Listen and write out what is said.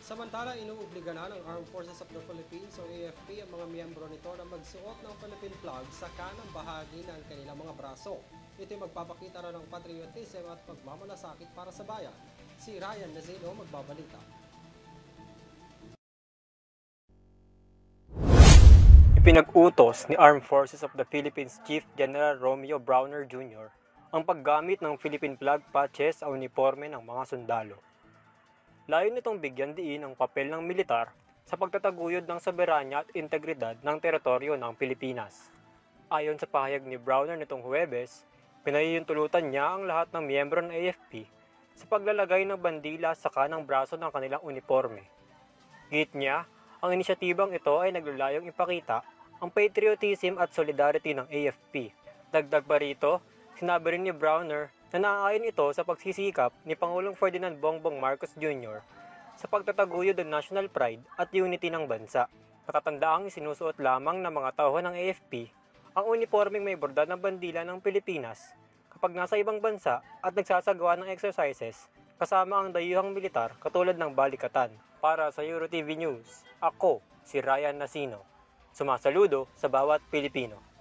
Samantala, inuobliga na ng Armed Forces of the Philippines o AFP ang mga miyembro nito na magsuot ng Philippine flag sa kanang bahagi ng kanilang mga braso. Ito'y magpapakita na ng patriotism at pagmamalasakit para sa bayan. Si Ryan Nazino magbabalita. Ipinag-utos ni Armed Forces of the Philippines Chief General Romeo Browner Jr. ang paggamit ng Philippine flag patches sa uniforme ng mga sundalo. Layo nitong bigyan diin ang papel ng militar sa pagtataguyod ng soberanya at integridad ng teritoryo ng Pilipinas. Ayon sa pahayag ni Browner nitong Huwebes, pinahihintulutan niya ang lahat ng miyembro ng AFP sa paglalagay ng bandila sa kanang braso ng kanilang uniforme. Git niya, ang inisyatibang ito ay naglalayong ipakita ang patriotism at solidarity ng AFP. Dagdag pa rito, sinabi rin ni Browner na naaayon ito sa pagsisikap ni Pangulong Ferdinand Bongbong Marcos Jr. sa pagtataguyod ng national pride at unity ng bansa. Nakatandaang isinusuot lamang ng mga tauhan ng AFP ang uniformeng may bordad ng bandila ng Pilipinas kapag nasa ibang bansa at nagsasagawa ng exercises kasama ang dayuhang militar katulad ng balikatan. Para sa EuroTV News, ako si Ryan Nazino. Sumasaludo sa bawat Pilipino.